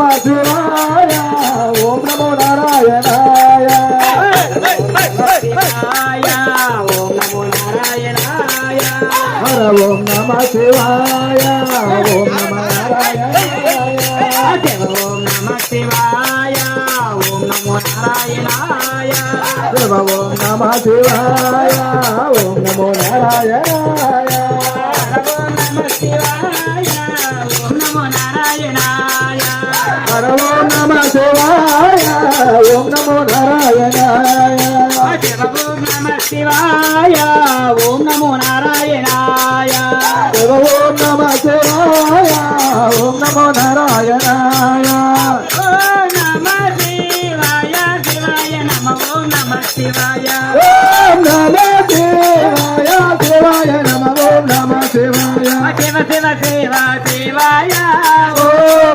నమ శివాయ ఓం నమో నారాయణాయ ఓం నమో నారాయణాయ హర ఓం నమ శివాయ ఓం నమ నారాయణాయ ఓం నమ శివాయ ఓం నమో నారాయణాయ శివ ఓం నమ శివాయ ఓం నమో నారాయణాయ ఓం నమ శివాయ ఓం నమో నారాయణాయ హర ఓం నమ శివాయ ఓం నమో నారాయణాయ ఓం నమ శివాయ ఓం నమో నారాయణాయ శివ ఓం నమ శివాయ ఓం నమో నారాయణాయ ఓం నమ శివాయ శివాయ నమ ఓం నమ శివాయ ఓం నమ శివాయ శివాయ నమ ఓం నమ శివాయ శివ శివ శివ శివాయ ఓం